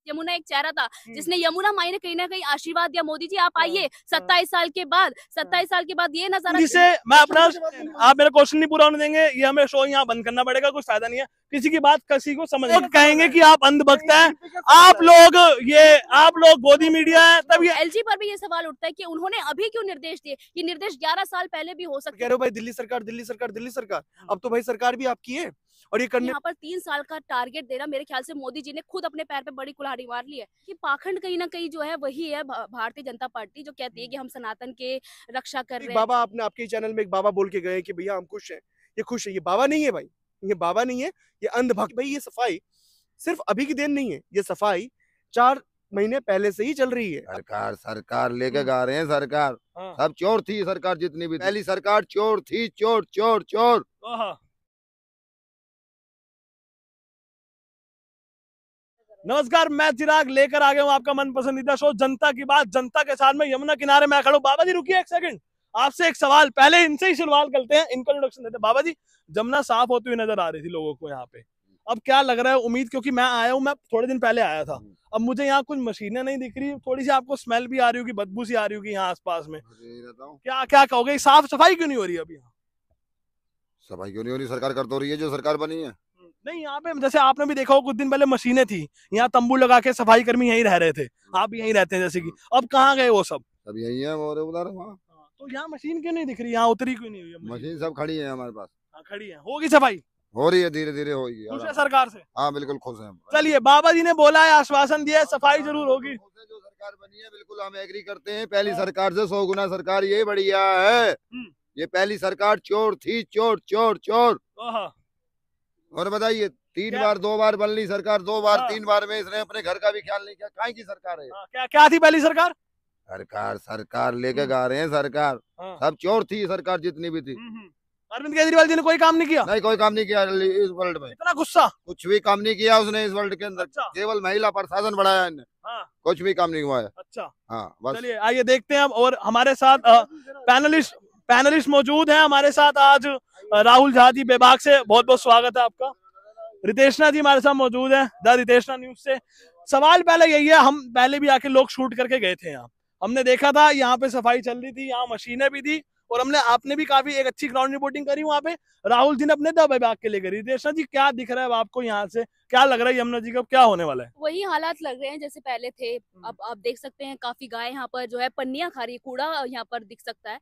यमुना एक चेहरा था जिसने यमुना माई ने कहीं ना कहीं आशीर्वाद दिया, मोदी जी आप आइए 27 साल के बाद, 27 साल के बाद ये नजारा। जिसे मैं अपना, आप मेरा क्वेश्चन नहीं पूरा होने देंगे, ये हमें शो यहाँ बंद करना पड़ेगा, कुछ फायदा नहीं है किसी की बात किसी को समझ। लोग कहेंगे कि आप अंधभक्त हैं, आप लोग गोदी मीडिया है, तब ये एलजी पर भी ये सवाल उठता है कि उन्होंने अभी क्यों निर्देश दिए, ये निर्देश 11 साल पहले भी हो सकते कह रहे हो भाई दिल्ली सरकार दिल्ली सरकार दिल्ली सरकार, अब तो भाई सरकार भी आपकी है और ये करने यहाँ पर 3 साल का टारगेट देना, मेरे ख्याल से मोदी जी ने खुद अपने पैर पे बड़ी कुल्हाड़ी मार ली है कि पाखंड कहीं ना कहीं जो है वही है भारतीय जनता पार्टी जो कहती है कि हम सनातन के रक्षा कर रहे हैं। बाबा आपने आपके चैनल में एक बाबा बोल के गए कि भैया हम खुश हैं, ये खुश है, ये बाबा नहीं है भाई, ये बाबा नहीं है, ये अंधभक्त। भाई ये सफाई सिर्फ अभी की देन नहीं है, ये सफाई 4 महीने पहले से ही चल रही है। सरकार लेके गा रहे हैं, सरकार सब चोर थी, सरकार जितनी भी पहली सरकार चोर थी, चोर चोर चोर। नमस्कार, मैं चिराग लेकर आ गया हूँ आपका मन पसंदीदा शो जनता की बात, जनता के साथ में यमुना किनारे मैं खड़ा हूँ। बाबा जी रुकिए एक सेकंड, आपसे एक सवाल, पहले इनसे ही शुरुआत करते हैं, इनका इंट्रोडक्शन देते हैं। बाबा जी, जमुना साफ होती हुई नजर आ रही थी लोगों को यहाँ पे, अब क्या लग रहा है उम्मीद, क्योंकि मैं आया हूँ, मैं थोड़े दिन पहले आया था, अब मुझे यहाँ कुछ मशीनें नहीं दिख रही, थोड़ी सी आपको स्मेल भी आ रही होगी, बदबू सी आ रही होगी यहाँ आसपास में, क्या क्या कहोगे, साफ सफाई क्यों नहीं हो रही अभी यहाँ? सफाई क्यों नहीं हो रही, सरकार कर तो रही है जो सरकार बनी है। नहीं, यहाँ पे जैसे आपने भी देखा हो कुछ दिन पहले मशीनें थी, यहाँ तंबू लगा के सफाई कर्मी यहीं रह रहे थे, आप यहीं रहते हैं जैसे कि, अब कहाँ गए वो सब? सब यही है और उधर वहाँ। तो यहाँ मशीन क्यों नहीं दिख रही, यहाँ उतरी क्यों नहीं हुई मशीन सब खड़ी है हमारे पास। खड़ी है, होगी सफाई, हो रही है, धीरे धीरे होगी। खुश है सरकार से? हाँ बिल्कुल खुश है। चलिए, बाबा जी ने बोला है, आश्वासन दिया है, सफाई जरूर होगी। जो सरकार बनी है बिल्कुल हम एग्री करते हैं, पहली सरकार से 100 गुना सरकार ये बढ़िया है। ये पहली सरकार चोर थी, चोर चोर चोर। और बताइए 2 बार बन ली सरकार, 2 बार 3 बार में इसने अपने घर का भी ख्याल नहीं किया, काहे की सरकार है? क्या क्या थी पहली सरकार? सरकार लेके गा रहे हैं, सरकार सब चोर थी, सरकार जितनी भी थी। अरविंद केजरीवाल जी ने कोई काम नहीं किया? नहीं, कोई काम नहीं किया इस वर्ल्ड में। इतना गुस्सा? कुछ भी काम नहीं किया उसने इस वर्ल्ड के अंदर। केवल महिला प्रशासन बढ़ाया इन्हें, कुछ भी काम नहीं हुआ है। अच्छा, हाँ बस। चलिए आइए देखते हैं अब, और हमारे साथ पैनलिस्ट मौजूद हैं हमारे साथ आज। राहुल झा जी बेबाक से बहुत बहुत स्वागत है आपका। रितेशना जी हमारे साथ मौजूद है द रितेशना न्यूज से। सवाल पहले यही है, हम पहले भी आके लोग शूट करके गए थे यहाँ, हमने देखा था यहाँ पे सफाई चल रही थी, यहाँ मशीनें भी थी, और आपने भी काफी एक अच्छी ग्राउंड रिपोर्टिंग करी वहाँ पे, राहुल जी ने अपने द विभाग के लिए करी। रितेशना जी, क्या दिख रहा है आपको यहाँ से, क्या लग रहा है यमुना जी का क्या होने वाला है? वही हालात लग रहे हैं जैसे पहले थे। अब आप देख सकते हैं काफी गाय यहाँ पर जो है पन्नियां खा रही है, कूड़ा यहाँ पर दिख सकता है।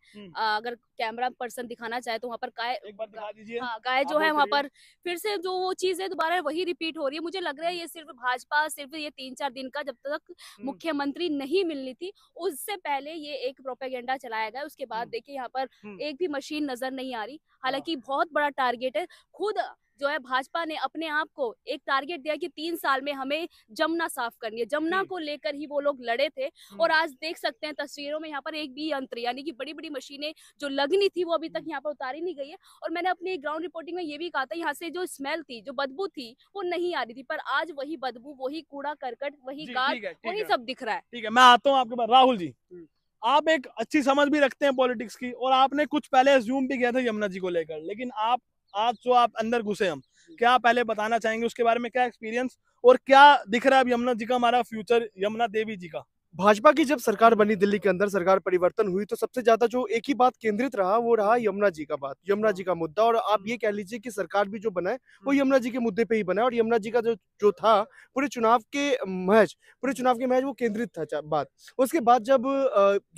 अगर कैमरा पर्सन दिखाना चाहे तो वहाँ पर गाय, एक बार दिखा दीजिए। हाँ, गाय जो है वहाँ पर फिर से जो वो चीज है दोबारा वही रिपीट हो रही है। मुझे लग रहा है ये सिर्फ भाजपा, सिर्फ ये 3-4 दिन का, जब तक मुख्यमंत्री नहीं मिलनी थी उससे पहले ये एक प्रोपेगेंडा चलाया गया। उसके बाद देखिए यहाँ पर एक भी मशीन नजर नहीं आ रही, हालांकि बहुत बड़ा टारगेट है। खुद जो है भाजपा ने अपने आप को एक टारगेट दिया कि 3 साल में हमें जमुना साफ करनी है, जमुना को लेकर ही वो लोग लड़े थे। और आज देख सकते हैं तस्वीरों में यहाँ पर एक भी यंत्र यानी कि बड़ी बड़ी मशीनें जो लगनी थी वो अभी तक यहाँ पर उतारी नहीं गई है। और मैंने अपनी ग्राउंड रिपोर्टिंग में ये भी कहा था, यहाँ से जो स्मेल थी, जो बदबू थी, वो नहीं आ रही थी, पर आज वही बदबू, वही कूड़ा करकट, वही गाद, वही सब दिख रहा है। ठीक है, मैं आता हूँ आपके पास। राहुल जी, आप एक अच्छी समझ भी रखते हैं पॉलिटिक्स की, और आपने कुछ पहले अज्यूम भी किया था यमुना जी को लेकर, लेकिन आप आज जो आप अंदर घुसे, हम क्या पहले बताना चाहेंगे उसके बारे में, क्या एक्सपीरियंस और क्या दिख रहा है अब यमुना जी का, हमारा फ्यूचर यमुना देवी जी का? भाजपा की जब सरकार बनी, दिल्ली के अंदर सरकार परिवर्तन हुई, तो सबसे ज्यादा जो एक ही बात केंद्रित रहा वो रहा यमुना जी का बात, यमुना जी का मुद्दा। और आप ये कह लीजिए कि सरकार भी जो बना है वो यमुना जी के मुद्दे पे ही बना है, और यमुना जी का जो था पूरे चुनाव के महज वो केंद्रित था बात। उसके बाद जब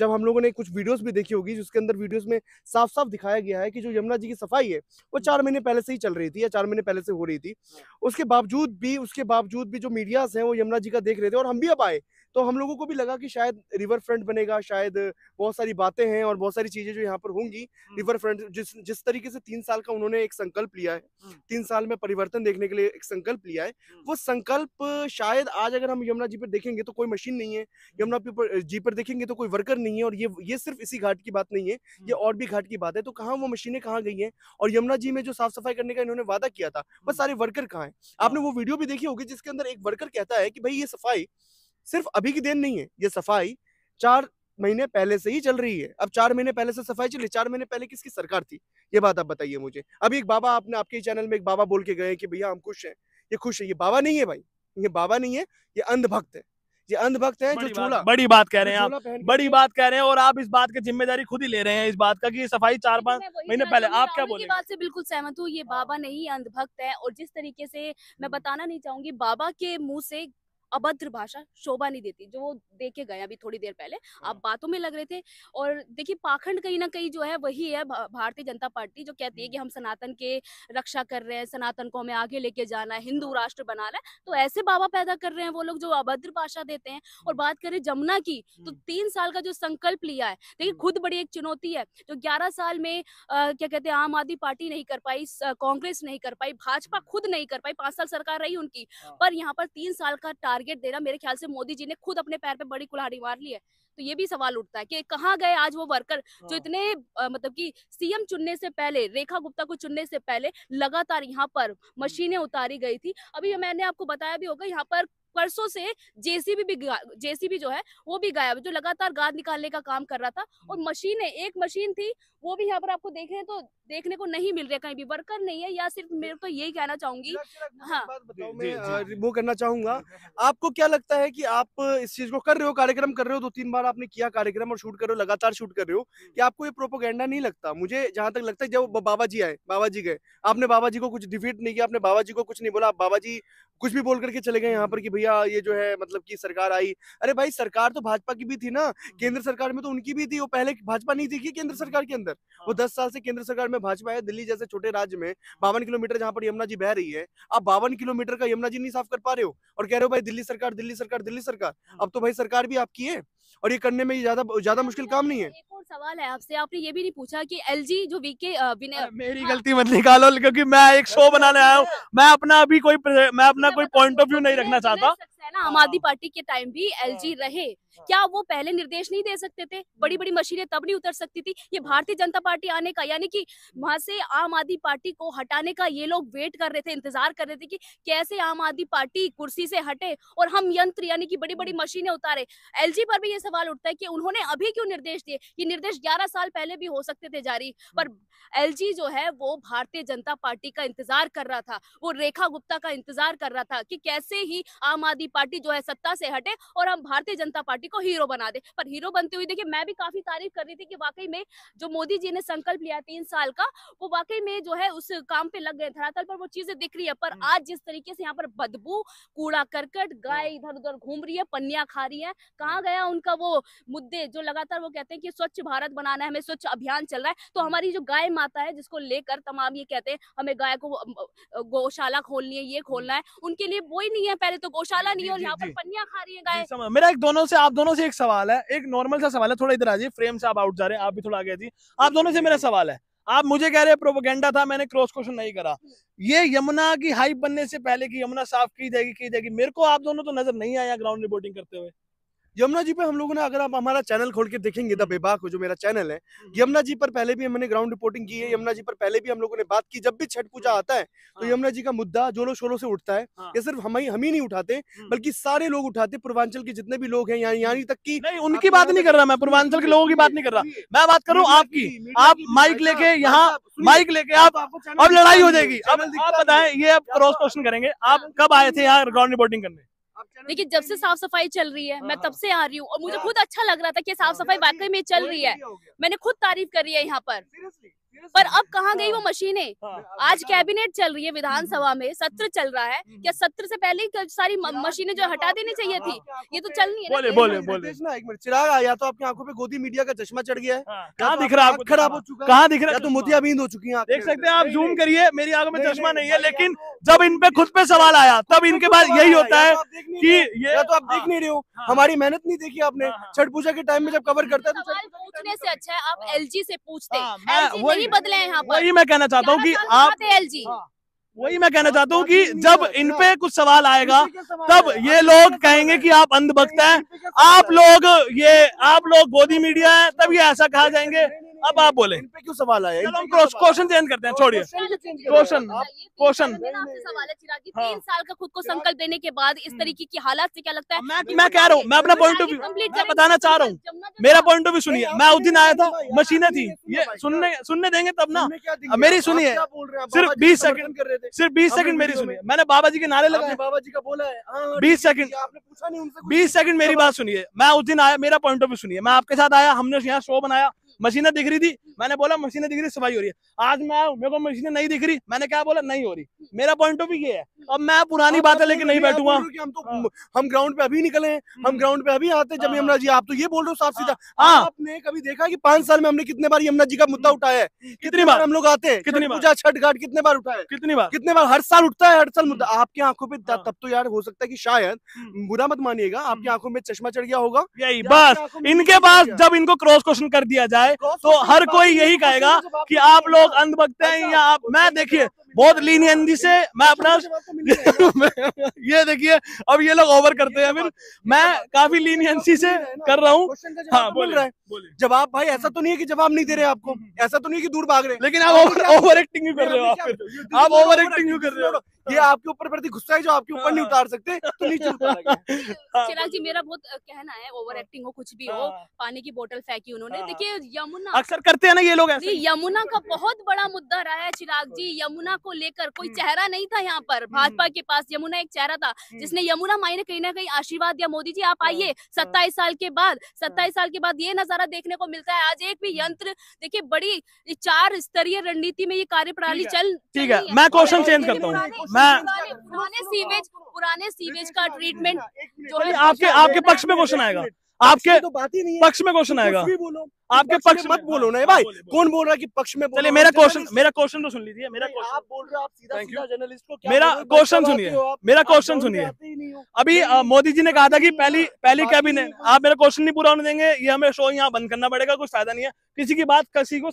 हम लोगों ने कुछ वीडियोस भी देखी होगी, जिसके अंदर वीडियोस में साफ साफ दिखाया गया है कि जो यमुना जी की सफाई है वो 4 महीने पहले से ही चल रही थी, या 4 महीने पहले से हो रही थी। उसके बावजूद भी जो मीडियाज हैं वो यमुना जी का देख रहे थे, और हम भी अब आए तो हम लोगों को भी लगा कि शायद रिवर फ्रंट बनेगा, शायद बहुत सारी बातें हैं और बहुत सारी चीजें जो यहाँ पर होंगी। रिवर फ्रंट जिस तरीके से 3 साल का उन्होंने एक संकल्प लिया है, 3 साल में परिवर्तन देखने के लिए एक संकल्प लिया है, वो संकल्प शायद आज अगर हम यमुना जी पर देखेंगे तो कोई मशीन नहीं है, यमुना जी पर देखेंगे तो कोई वर्कर नहीं है, और ये सिर्फ इसी घाट की बात नहीं है, ये और भी घाट की बात है। तो कहाँ वो मशीनें कहाँ गई हैं, और यमुना जी में जो साफ सफाई करने का इन्होंने वादा किया था वो सारे वर्कर कहाँ हैं? आपने वो वीडियो भी देखी होगी जिसके अंदर एक वर्कर कहता है कि भाई ये सफाई सिर्फ अभी की देन नहीं है, ये सफाई 4 महीने पहले से ही चल रही है। अब 4 महीने पहले से सफाई चली, 4 महीने पहले किसकी सरकार थी, ये बात आप बताइए मुझे। अभी एक बाबा, आपने आपके चैनल में एक बाबा बोल के गए कि भैया हम खुश हैं, ये खुश है, ये बाबा नहीं है भाई, ये बाबा नहीं है, ये अंधभक्त है। ये अंधभक्त है जो चोला, बड़ी बात कह रहे हैं आप, चोला पहन के बड़ी बात कह रहे हैं, और आप इस बात की जिम्मेदारी खुद ही ले रहे हैं इस बात का कि सफाई 4-5 महीने पहले। आप क्या बोलेंगे? बात से बिल्कुल सहमत हूँ, ये बाबा नहीं अंधभक्त है। और जिस तरीके से मैं बताना नहीं चाहूंगी, बाबा के मुंह से अभद्र भाषा शोभा नहीं देती, जो वो देके गए अभी थोड़ी देर पहले। आप बातों में लग रहे थे। और देखिए पाखंड कहीं ना कहीं जो है वही है भारतीय जनता पार्टी, जो कहती है कि हम सनातन के रक्षा कर रहे हैं, सनातन को हमें आगे लेके जाना है, हिंदू राष्ट्र बनाना है। तो ऐसे बाबा पैदा कर रहे हैं वो लोग जो अभद्र भाषा देते हैं। और बात करें जमुना की, तो 3 साल का जो संकल्प लिया है, देखिए खुद बड़ी एक चुनौती है। जो 11 साल में क्या कहते हैं आम आदमी पार्टी नहीं कर पाई, कांग्रेस नहीं कर पाई, भाजपा खुद नहीं कर पाई, 5 साल सरकार रही उनकी। पर यहाँ पर 3 साल का टारगेट देना, मेरे ख्याल से मोदी जी ने खुद अपने पैर पे बड़ी कुल्हाड़ी मार ली है। तो ये भी सवाल उठता है कि कहाँ गए आज वो वर्कर जो इतने मतलब कि सीएम चुनने से पहले, रेखा गुप्ता को चुनने से पहले लगातार यहाँ पर मशीनें उतारी गई थी। अभी मैंने आपको बताया भी होगा, यहाँ पर परसों से जेसीबी जो है वो भी गायब, जो लगातार गाद निकालने का काम कर रहा था। और मशीनें, एक मशीन थी वो भी यहाँ पर आपको देखें तो देखने को नहीं मिल रहा, कहीं भी वर्कर नहीं है। या सिर्फ मेरे तो यही कहना चाहूंगी, हाँ मैं वो करना चाहूंगा, आपको क्या लगता है कि आप इस चीज को कर रहे हो, कार्यक्रम कर रहे हो, 2-3 बार आपने किया कार्यक्रम और शूट कर रहे हो, लगातार शूट कर रहे हो, कि आपको ये प्रोपोगेंडा नहीं लगता? मुझे जहां तक लगता है जब बाबा जी आए, बाबा जी गए, आपने बाबा जी को कुछ डिफीट नहीं किया, आपने बाबा जी को कुछ नहीं बोला, बाबा जी कुछ भी बोल करके चले गए यहाँ पर कि भैया ये जो है मतलब कि सरकार आई। अरे भाई सरकार तो भाजपा की भी थी ना, केंद्र सरकार में तो उनकी भी थी, वो पहले भाजपा नहीं थी कि केंद्र सरकार के अंदर? वो 10 साल से केंद्र सरकार में भाजपा है। दिल्ली जैसे छोटे राज्य में 52 किलोमीटर जहां पर यमुना जी बह रही है, आप 52 किलोमीटर का यमुना जी नहीं साफ कर पा रहे हो और कह रहे हो भाई दिल्ली सरकार, दिल्ली सरकार, दिल्ली सरकार। अब तो भाई सरकार भी आपकी है और ये करने में ज्यादा मुश्किल काम नहीं है। एक और सवाल है आपसे, आपने ये भी नहीं पूछा कि एलजी जो मेरी गलती मत निकालो, क्योंकि मैं एक शो बनाने आया हूँ, मैं अपना कोई पॉइंट ऑफ व्यू नहीं रखना चाहता। आम आदमी पार्टी के टाइम भी एलजी रहे, क्या वो पहले निर्देश नहीं दे सकते थे? बड़ी बड़ी मशीनें तब नहीं उतर सकती थी? ये भारतीय जनता पार्टी आने का, यानी कि वहां से आम आदमी पार्टी को हटाने का ये लोग वेट कर रहे थे, इंतजार कर रहे थे कि कैसे आम आदमी पार्टी कुर्सी से हटे और हम यंत्र यानी कि बड़ी बड़ी मशीनें उतारे। एलजी पर भी ये सवाल उठता है कि उन्होंने अभी क्यों निर्देश दिए? ये निर्देश 11 साल पहले भी हो सकते थे जारी, पर एलजी जो है वो भारतीय जनता पार्टी का इंतजार कर रहा था, वो रेखा गुप्ता का इंतजार कर रहा था कि कैसे ही आम आदमी पार्टी जो है सत्ता से हटे और हम भारतीय जनता पार्टी को हीरो बना दे। पर हीरो बनते हुए देखिए, मैं भी काफी तारीफ कर रही थी कि वाकई में जो मोदी जी ने संकल्प लिया 3 साल का, वो वाकई में जो है उस काम पे लग गए, धरातल पर वो चीजें दिख रही है। पर आज जिस तरीके से यहाँ पर बदबू, कूड़ा करकट, गाय इधर उधर घूम रही है, पन्नियां खा रही है, कहाँ गया उनका वो मुद्दे जो लगातार वो कहते हैं कि स्वच्छ भारत बनाना है, हमें स्वच्छ अभियान चल रहा है। तो हमारी जो गाय माता है जिसको लेकर तमाम ये कहते हैं हमें गाय को गौशाला खोलनी है, ये खोलना है, उनके लिए वो ही नहीं है, पहले तो गौशाला नहीं है और यहाँ पर पन्नियां खा रही है गाय। मेरा आप दोनों से एक सवाल है, एक नॉर्मल सा सवाल है, थोड़ा इधर आ जाइए, फ्रेम से आप आउट जा रहे हैं, आप भी थोड़ा आगे जी। आप दोनों से मेरा सवाल है, आप मुझे कह रहे हैं प्रोपेगेंडा था, मैंने क्रॉस क्वेश्चन नहीं करा। ये यमुना की हाइप बनने से पहले कि यमुना साफ की जाएगी, मेरे को आप दोनों तो नजर नहीं आया ग्राउंड रिपोर्टिंग करते हुए। यमुना जी पे हम लोगों ने, अगर आप हमारा चैनल खोल के देखेंगे द बेबाक जो मेरा चैनल है, यमुना जी पर पहले भी हमने ग्राउंड रिपोर्टिंग की है, यमुना जी पर पहले भी हम लोगों ने बात की। जब भी छठ पूजा आता है तो यमुना जी का मुद्दा जोरों शोरों से उठता है। ये सिर्फ हम ही नहीं उठाते, बल्कि सारे लोग उठाते, पूर्वांचल के जितने भी लोग हैं, यहाँ तक की नहीं, उनकी बात नहीं कर रहा मैं, पूर्वांचल के लोगों की बात नहीं कर रहा मैं, बात कर रहा हूँ आपकी। आप माइक लेके यहाँ आप अब लड़ाई हो जाएगी। अब आप बताएं, ये अब क्रॉस क्वेश्चन करेंगे, आप कब आए थे यहाँ ग्राउंड रिपोर्टिंग करने? देखिए जब से साफ सफाई चल रही है मैं तब से आ रही हूँ और मुझे खुद अच्छा लग रहा था कि साफ सफाई वाकई में चल रही है, मैंने खुद तारीफ करी है यहाँ पर। पर अब कहाँ गई वो मशीनें? आज कैबिनेट चल रही है, विधानसभा में सत्र चल रहा है, क्या सत्र से पहले सारी मशीनें जो हटा देनी चाहिए थी? ये तो चल नहीं है। बोले ना एक मिनट, चिराग आया तो आपकी आंखों पे गोदी मीडिया का चश्मा चढ़ गया है, कहाँ दिख रहा है? खराब हो चुका है, कहाँ दिख रहा है? तो मोतियाबिंद हो चुकी है। देख सकते हैं आप, जूम करिए, मेरी आंखों में चश्मा नहीं है, लेकिन जब इन पे खुद पे सवाल आया तब इनके पास यही होता है कि ये तो आप देख नहीं रहे हो, हमारी मेहनत नहीं देखी आपने। छठ पूजा के टाइम में जब कवर करता है तो सवाल पूछने से अच्छा है आप एलजी से पूछते, एलजी नहीं बदले हैं यहाँ पर। वही मैं कहना चाहता हूँ कि आप एलजी, वही मैं कहना चाहता हूँ कि जब इन पे कुछ सवाल आएगा तब ये लोग कहेंगे कि आप अंधभक्त हैं, आप लोग गोदी मीडिया है, तब ये ऐसा कहा जाएंगे। अब आप बोले, इन पे क्यों सवाल आया? चलो हम क्वेश्चन चेंज करते हैं, छोड़िए क्वेश्चन। क्वेश्चन मेरा आपसे सवाल है चिराग जी, हाँ। 3 साल का खुद को संकल्प देने के बाद इस तरीके की हालात से क्या लगता है? मैं कह रहा हूँ, मैं अपना पॉइंट ऑफ व्यू मैं बताना चाह रहा हूँ, मेरा पॉइंट ऑफ व्यू सुनिए। मैं उस दिन आया था, मशीनें थी, ये सुनने देंगे तब ना, मेरी सुनिए, सिर्फ 20 सेकंड, सिर्फ 20 सेकंड मेरी सुनिए। मैंने बाबा जी के नारे लगाए, बाबा जी का बोला है, 20 सेकंड, आपने पूछा नहीं उनसे? 20 सेकंड मेरी बात सुनिए। मैं उस दिन आया, मेरा पॉइंट ऑफ व्यू सुनिए। मैं आपके साथ आया, हमने यहाँ शो बनाया, मशीनें दिख रही थी, मैंने बोला मशीनें दिख रही, सफाई हो रही है। आज मैं आया, मेरे को मशीनें नहीं दिख रही, मैंने क्या बोला, नहीं हो रही। मेरा पॉइंट ऑफ व्यू ये है। अब मैं पुरानी बातें लेके नहीं बैठूंगा। हम ग्राउंड पे अभी निकले हैं, हम ग्राउंड पे अभी आते हैं जब यमुना जी, आप तो ये बोल रहे हो साफ सीधा। हाँ। आपने कभी देखा कि 5 साल में हमने कितने बार यमुना जी का मुद्दा उठाया है? कितनी बार हम लोग आते हैं, कितनी बार? पूजा छठ घाट कितने बार उठाया है? कितनी बार? कितने बार? हर साल उठता है, हर साल मुद्दा आपकी आंखों पे। हाँ। तब तो यार हो सकता है कि शायद, बुरा मत मानिएगा, आपकी आंखों में चश्मा चढ़ गया होगा। यही बस, इनके पास जब इनको क्रॉस क्वेश्चन कर दिया जाए तो हर कोई यही कहेगा कि आप लोग अंधभक्त हैं या आप। मैं देखिए बहुत लीनियंसी से मैं अपना ये देखिए, अब ये लोग ओवर करते हैं, फिर मैं काफी लीनियंसी से कर रहा हूँ। हाँ बोल रहा है जवाब। भाई ऐसा तो नहीं है कि जवाब नहीं दे रहे आपको, ऐसा तो नहीं है कि दूर भाग रहे हैं, लेकिन आप ओवर एक्टिंग क्यों कर रहे हो? आप ओवर एक्टिंग क्यों कर रहे हो? ये आपके ऊपर प्रति गुस्सा है जो आपके ऊपर नहीं उतार सकते तो नीचे उतारा। चिराग जी मेरा बहुत कहना है, ओवर एक्टिंग हो कुछ भी हो, पानी की बोतल फेंकी उन्होंने। देखिए यमुना अक्सर करते हैं ना ये लोग ऐसे। यमुना का बहुत बड़ा मुद्दा रहा है चिराग जी। यमुना को लेकर कोई चेहरा नहीं था यहाँ पर, भाजपा के पास यमुना एक चेहरा था जिसने यमुना माई ने कहीं ना कहीं आशीर्वाद दिया। मोदी जी आप आइए, 27 साल के बाद ये नजारा देखने को मिलता है। आज एक भी यंत्र देखिए, बड़ी 4 स्तरीय रणनीति में ये कार्यप्रणाली चल। ठीक है, मैं क्वेश्चन चेंज करता हूँ। पुराने सीवेज का ट्रीटमेंट जो है, आपके पक्ष में क्वेश्चन आएगा, आपके तो बात ही नहीं है। पक्ष में क्वेश्चन आएगा, आपके पक्ष में मत बोलो ना भाई। कौन बोल रहा है कि पक्ष में? चलिए मेरा क्वेश्चन तो सुन लीजिए। आप बोल रहे हो, आप सीधा सीधा जर्नलिस्ट को क्या मेरा बोल रहे हो? क्वेश्चन सुनिए, मेरा क्वेश्चन सुनिए। अभी मोदी जी ने कहा था कि पहली कैबिनेट, आप मेरा क्वेश्चन नहीं पूरा होने देंगे, ये हमें शो यहाँ बंद करना पड़ेगा, कुछ फायदा नहीं है किसी की बात किसी को